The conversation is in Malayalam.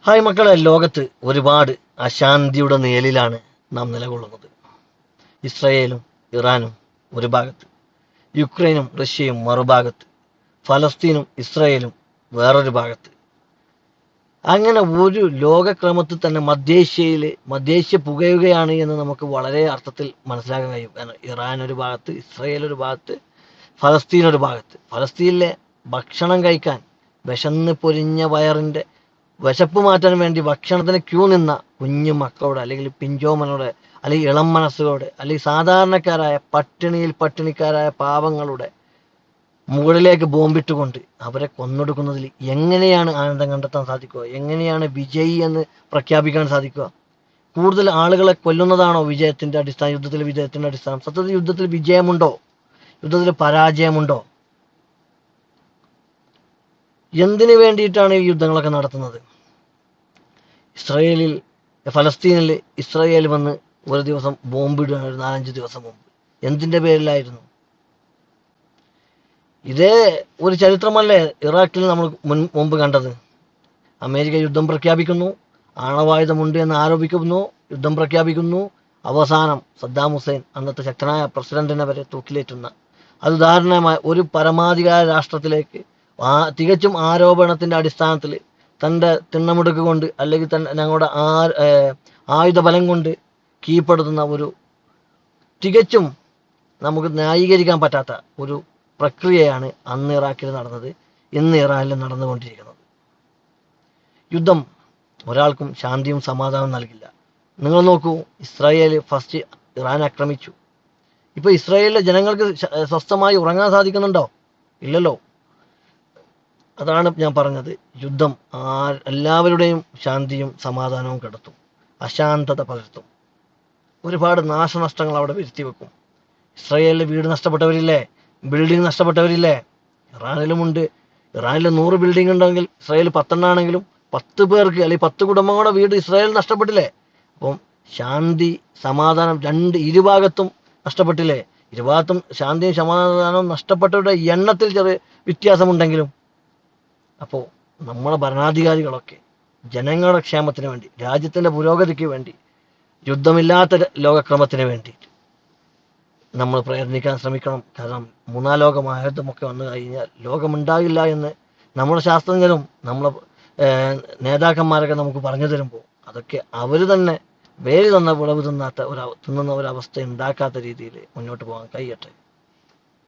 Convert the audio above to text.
ഹായ് മക്കളെ, ലോകത്ത് ഒരുപാട് അശാന്തിയുടെ നിഴലിലാണ് നാം നിലകൊള്ളുന്നത്. ഇസ്രയേലും ഇറാനും ഒരു ഭാഗത്ത്, യുക്രൈനും റഷ്യയും മറുഭാഗത്ത്, ഫലസ്തീനും ഇസ്രയേലും വേറൊരു ഭാഗത്ത്. അങ്ങനെ ഒരു ലോകക്രമത്തിൽ തന്നെ മധ്യേഷ്യ പുകയുകയാണ് എന്ന് നമുക്ക് വളരെ അർത്ഥത്തിൽ മനസ്സിലാക്കാൻ കഴിയും. കാരണം ഇറാൻ ഒരു ഭാഗത്ത്, ഇസ്രയേൽ ഒരു ഭാഗത്ത്, ഫലസ്തീൻ ഒരു ഭാഗത്ത്. ഫലസ്തീനിലെ ഭക്ഷണം കഴിക്കാൻ വിശന്ന് പൊരിഞ്ഞ വയറിൻ്റെ വിശപ്പ് മാറ്റാൻ വേണ്ടി ഭക്ഷണത്തിന് ക്യൂ നിന്ന കുഞ്ഞു മക്കളോട്, അല്ലെങ്കിൽ പിഞ്ചോമനോട്, അല്ലെങ്കിൽ ഇളം മനസ്സുകളോട്, അല്ലെങ്കിൽ സാധാരണക്കാരായ പട്ടിണിക്കാരായ പാവങ്ങളുടെ മുകളിലേക്ക് ബോംബിട്ടുകൊണ്ട് അവരെ കൊന്നൊടുക്കുന്നതിൽ എങ്ങനെയാണ് ആനന്ദം കണ്ടെത്താൻ സാധിക്കുക? എങ്ങനെയാണ് വിജയി എന്ന് പ്രഖ്യാപിക്കാൻ സാധിക്കുക? കൂടുതൽ ആളുകളെ കൊല്ലുന്നതാണോ യുദ്ധത്തിലെ വിജയത്തിന്റെ അടിസ്ഥാനം? സത്യത്തിൽ യുദ്ധത്തിൽ വിജയമുണ്ടോ? യുദ്ധത്തിൽ പരാജയമുണ്ടോ? എന്തിനു വേണ്ടിയിട്ടാണ് ഈ യുദ്ധങ്ങളൊക്കെ നടത്തുന്നത്? ഫലസ്തീനിൽ ഇസ്രയേൽ വന്ന് ഒരു ദിവസം ബോംബിടുകയാണ്, ഒരു 4-5 ദിവസം മുമ്പ്. എന്തിന്റെ പേരിലായിരുന്നു? ഇതേ ഒരു ചരിത്രമല്ലേ ഇറാഖിൽ നമ്മൾ മുമ്പ് കണ്ടത്? അമേരിക്ക യുദ്ധം പ്രഖ്യാപിക്കുന്നു, ആണവായുധമുണ്ട് എന്ന് ആരോപിക്കുന്നു, യുദ്ധം പ്രഖ്യാപിക്കുന്നു. അവസാനം സദ്ദാം ഹുസൈൻ, അന്നത്തെ ശക്തനായ പ്രസിഡന്റിനെ വരെ തൂക്കിലേറ്റുന്ന, അത് ഉദാഹരണമായ ഒരു പരമാധികാര രാഷ്ട്രത്തിലേക്ക് തികച്ചും ആരോപണത്തിന്റെ അടിസ്ഥാനത്തിൽ തൻ്റെ തിണ്ണമുടുക്ക് കൊണ്ട്, അല്ലെങ്കിൽ ഞങ്ങളുടെ ആയുധ ബലം കൊണ്ട് കീഴ്പ്പെടുത്തുന്ന ഒരു തികച്ചും നമുക്ക് ന്യായീകരിക്കാൻ പറ്റാത്ത ഒരു പ്രക്രിയയാണ് അന്ന് ഇറാഖിൽ നടന്നത്, ഇന്ന് ഇറാനിൽ നടന്നുകൊണ്ടിരിക്കുന്നത്. യുദ്ധം ഒരാൾക്കും ശാന്തിയും സമാധാനവും നൽകില്ല. നിങ്ങൾ നോക്കൂ, ഇസ്രായേൽ ഫസ്റ്റ് ഇറാൻ ആക്രമിച്ചു. ഇപ്പൊ ഇസ്രായേലിലെ ജനങ്ങൾക്ക് സ്വസ്ഥമായി ഉറങ്ങാൻ സാധിക്കുന്നുണ്ടോ? ഇല്ലല്ലോ. അതാണ് ഞാൻ പറഞ്ഞത്, യുദ്ധം എല്ലാവരുടെയും ശാന്തിയും സമാധാനവും കെടുത്തും, അശാന്തത പകർത്തും, ഒരുപാട് നാശനഷ്ടങ്ങൾ അവിടെ വരുത്തി വെക്കും. ഇസ്രായേലിലെ വീട് നഷ്ടപ്പെട്ടവരില്ലേ? ബിൽഡിംഗ് നഷ്ടപ്പെട്ടവരില്ലേ? ഇറാനിലുമുണ്ട്. ഇറാനിൽ 100 ബിൽഡിംഗ് ഉണ്ടെങ്കിൽ ഇസ്രായേൽ 10 ആണെങ്കിലും 10 പേർക്ക്, അല്ലെങ്കിൽ 10 കുടുംബങ്ങളുടെ വീട് ഇസ്രായേൽ നഷ്ടപ്പെട്ടില്ലേ? അപ്പം ശാന്തി സമാധാനം ഇരുഭാഗത്തും നഷ്ടപ്പെട്ടില്ലേ? ഇരുഭാഗത്തും ശാന്തിയും സമാധാനവും നഷ്ടപ്പെട്ടവരുടെ എണ്ണത്തിൽ ചെറിയ വ്യത്യാസമുണ്ടെങ്കിലും, അപ്പോൾ നമ്മളെ ഭരണാധികാരികളൊക്കെ ജനങ്ങളുടെ ക്ഷേമത്തിന് വേണ്ടി, രാജ്യത്തിൻ്റെ പുരോഗതിക്ക് വേണ്ടി, യുദ്ധമില്ലാത്ത ലോകക്രമത്തിന് വേണ്ടി നമ്മൾ പ്രയത്നിക്കാൻ ശ്രമിക്കണം. കാരണം 3-ാം ലോക മഹായുദ്ധമൊക്കെ വന്നു കഴിഞ്ഞാൽ ലോകമുണ്ടാകില്ല എന്ന് നമ്മുടെ ശാസ്ത്രജ്ഞരും നമ്മളെ നേതാക്കന്മാരൊക്കെ നമുക്ക് പറഞ്ഞു തരുമ്പോൾ, അതൊക്കെ അവർ തന്നെ വേര് തന്ന വിളവ് തിന്നുന്ന ഒരവസ്ഥ ഉണ്ടാക്കാത്ത രീതിയിൽ മുന്നോട്ട് പോകാൻ കഴിയട്ടെ.